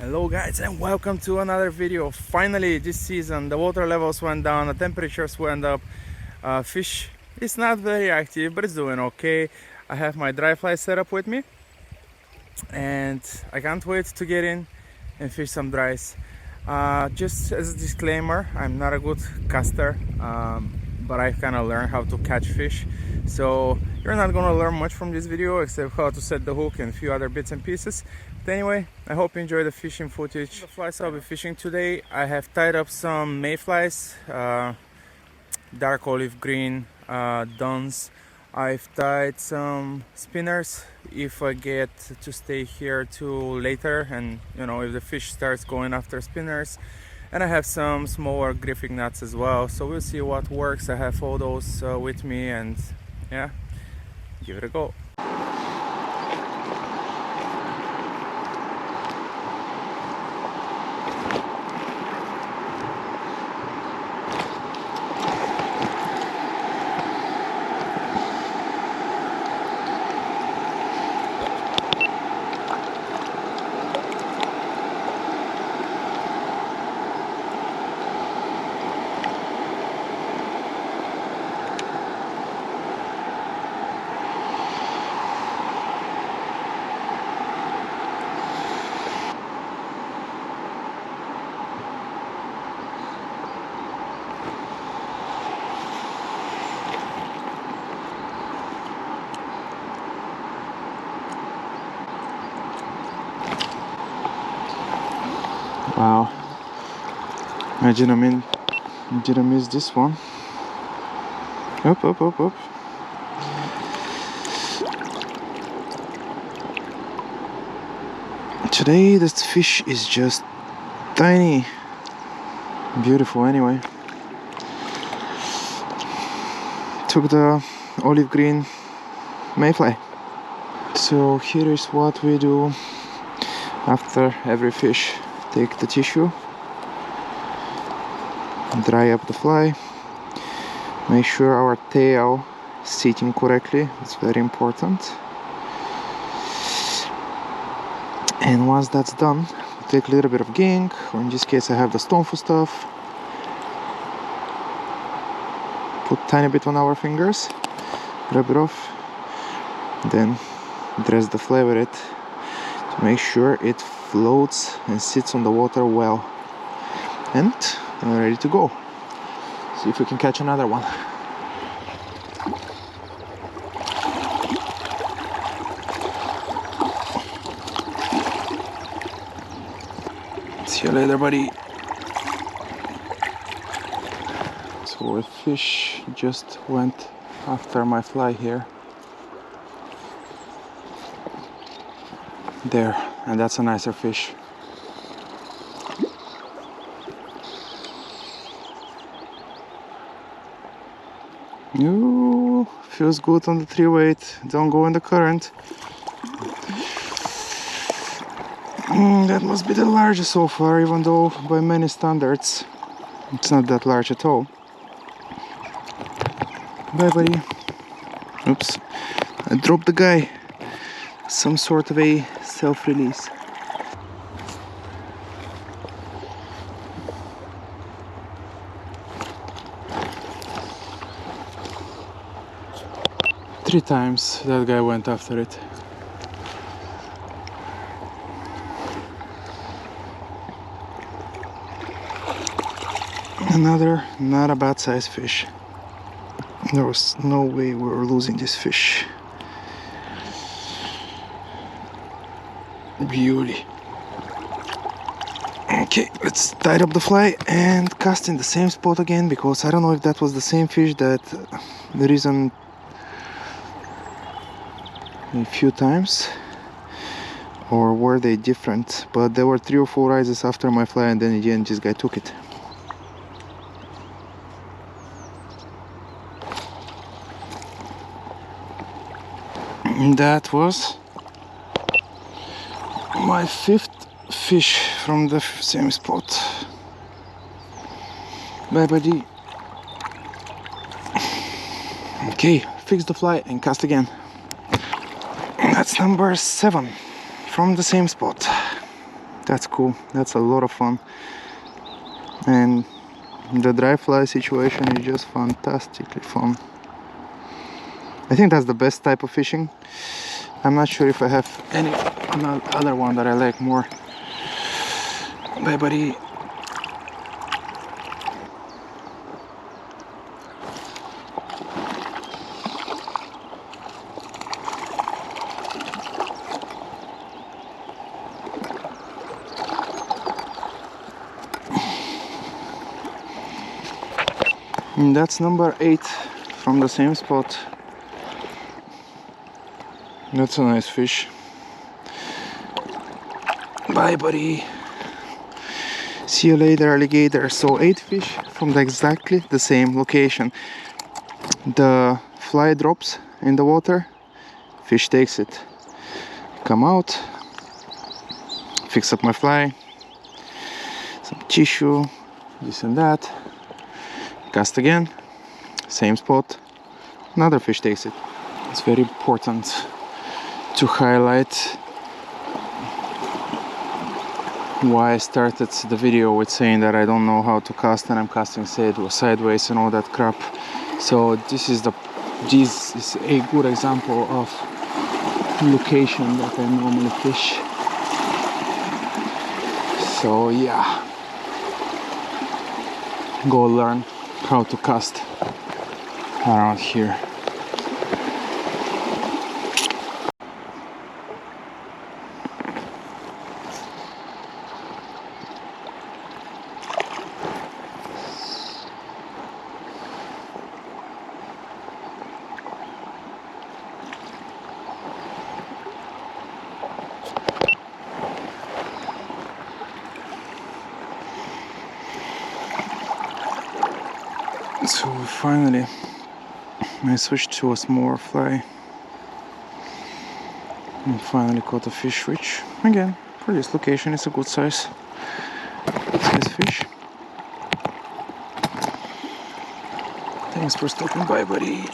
Hello guys and welcome to another video. Finally this season the water levels went down, the temperatures went up. Fish is not very active but it's doing okay. I have my dry fly set up with me and I can't wait to get in and fish some dries. Just as a disclaimer, I'm not a good caster, but I kind of learned how to catch fish, so you're not gonna learn much from this video except how to set the hook and a few other bits and pieces. But anyway, I hope you enjoy the fishing footage. The flies I'll be fishing today, I have tied up some mayflies, dark olive green duns. I've tied some spinners if I get to stay here too later, and you know, if the fish starts going after spinners. And I have some smaller gripping knots as well, so we'll see what works. I have all those with me, and yeah, give it a go. Wow, imagine I miss this one. Up. Today this fish is just tiny, beautiful anyway. Took the olive green mayfly. So here is what we do after every fish. Take the tissue, dry up the fly, make sure our tail is sitting correctly, it's very important. And once that's done, take a little bit of ging, or in this case I have the stonefoot stuff. Put tiny bit on our fingers, rub it off, then dress the fly with it to make sure it floats and sits on the water well. And we're ready to go. See if we can catch another one. See you later, buddy. So a fish just went after my fly here. There, and that's a nicer fish. Ooh, feels good on the 3-weight. Don't go in the current. That must be the largest so far, even though by many standards it's not that large at all. Bye, buddy. Oops, I dropped the guy. Some sort of a self-release. Three times that guy went after it. Another not a bad sized fish. There was no way we were losing this fish. Beauty. Okay, let's tie up the fly and cast in the same spot again, because I don't know if that was the same fish that the reason a few times, or were they different, but there were 3 or 4 rises after my fly, and then in the end this guy took it. And that was my 5th fish from the same spot. Bye, buddy. Okay, fix the fly and cast again. That's number 7 from the same spot. That's cool. That's a lot of fun. And the dry fly situation is just fantastically fun. I think that's the best type of fishing. I'm not sure if I have any other one that I like more. Bye, buddy. And that's number 8 from the same spot. That's a nice fish. Bye, buddy. See you later, alligator. So 8 fish from exactly the same location. The fly drops in the water, fish takes it. Come out, fix up my fly, some tissue, this and that. Cast again, same spot, another fish takes it. It's very important to highlight why I started the video with saying that I don't know how to cast and I'm casting sideways and all that crap. So this is a good example of location that I normally fish. So yeah, go learn how to cast around here. So finally I switched to a smaller fly and finally caught a fish, which again for this location is a good size fish. Thanks for stopping by, buddy.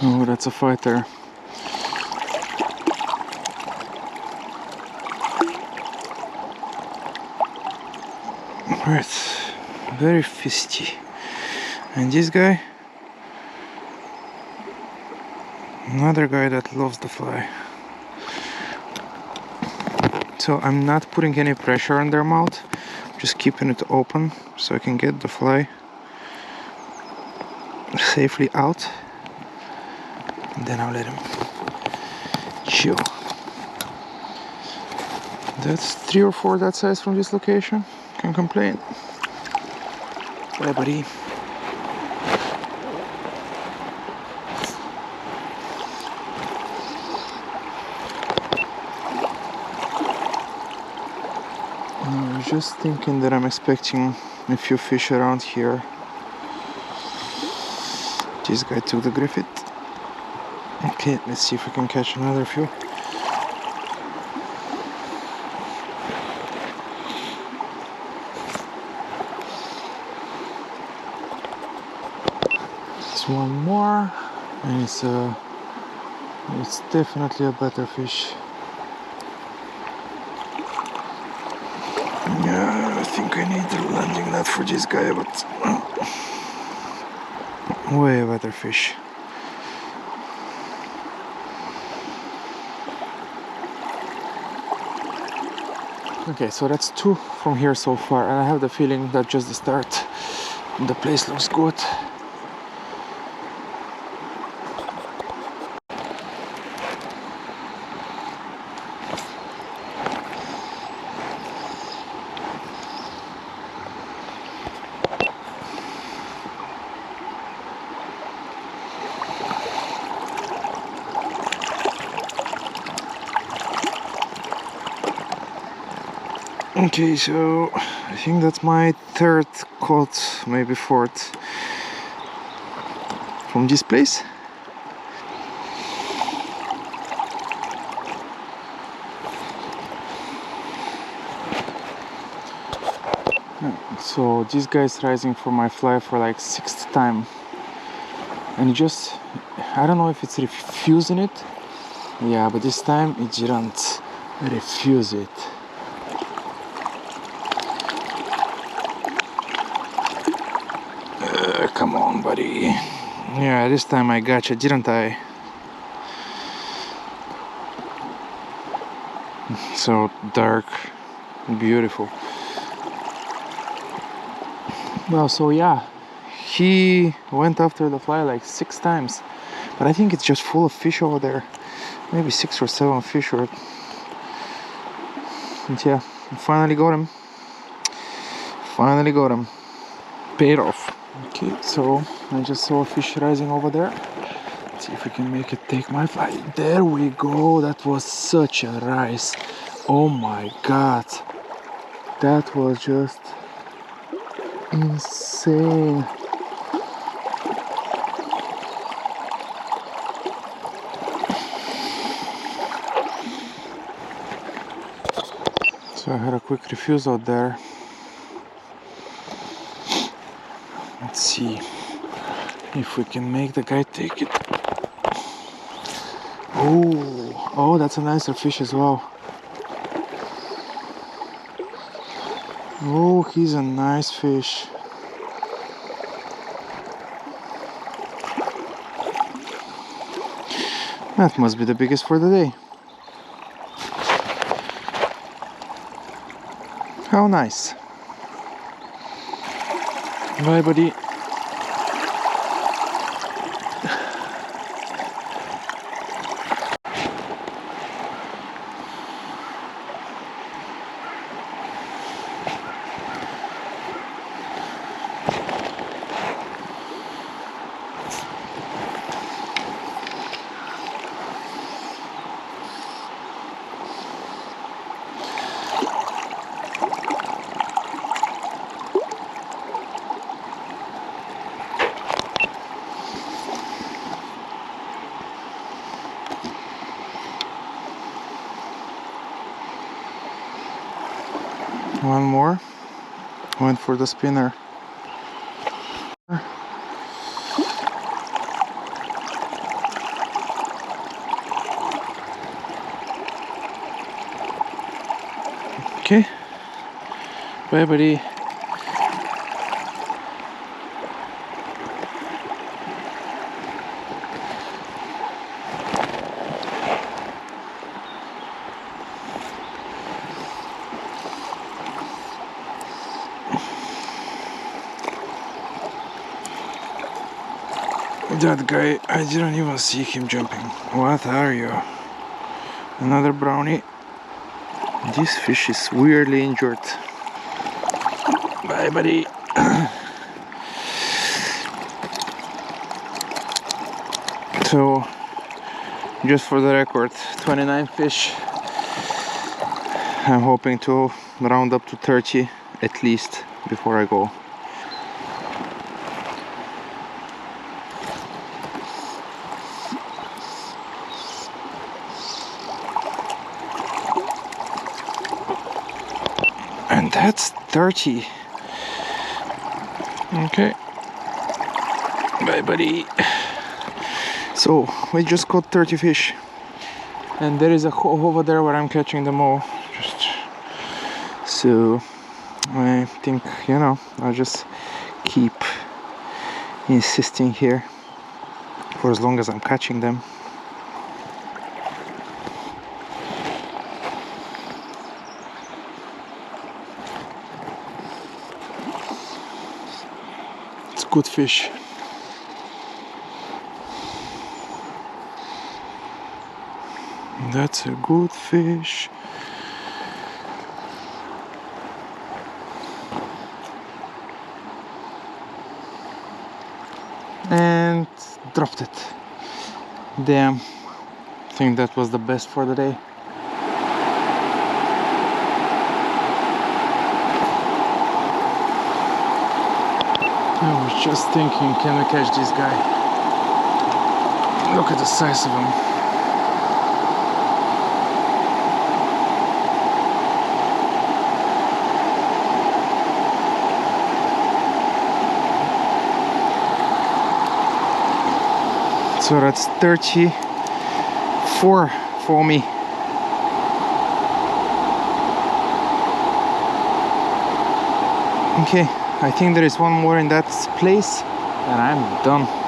Oh, that's a fighter. Right, very fisty. And this guy, another guy that loves the fly. So I'm not putting any pressure on their mouth, just keeping it open so I can get the fly safely out. And then I'll let him chill. That's 3 or 4 that size from this location. Can't complain. Bye, buddy. I was just thinking that I'm expecting a few fish around here. This guy took the griffith. Okay, let's see if we can catch another few. There's one more, and it's definitely a better fish. Yeah, I think I need a landing net for this guy, but way better fish. Okay, so that's 2 from here so far, and I have the feeling that just the start. The place looks good. Okay, so I think that's my third caught, maybe fourth, from this place. So this guy is rising for my fly for like sixth time, and I don't know if it's refusing it. Yeah, but this time it didn't refuse it. Come on, buddy. Yeah, this time I gotcha, didn't I? So dark, beautiful. Well, so yeah, he went after the fly like 6 times, but I think it's just full of fish over there. Maybe 6 or 7 fish. And yeah, finally got him. Finally got him. Paid off. Okay, so I just saw a fish rising over there. Let's see if we can make it take my fly. There we go. That was such a rise. Oh my god. That was just insane. So I had a quick refuse out there. Let's see if we can make the guy take it. Oh, that's a nicer fish as well. Oh, he's a nice fish. That must be the biggest for the day. How nice. Bye, buddy. One more. Went for the spinner. Okay. Bye, buddy. That guy, I didn't even see him jumping. What are you? Another brownie. This fish is weirdly injured. Bye, buddy. So, just for the record, 29 fish. I'm hoping to round up to 30 at least before I go. And that's 30. Okay. Bye, buddy. So, we just caught 30 fish. And there is a hole over there where I'm catching them all. So, I think, I'll just keep insisting here for as long as I'm catching them. It's good fish. That's a good fish. And dropped it. Damn. I think that was the best for the day. I was just thinking, can we catch this guy? Look at the size of him. So that's 34 for me. Okay, I think there is one more in that place and I'm done.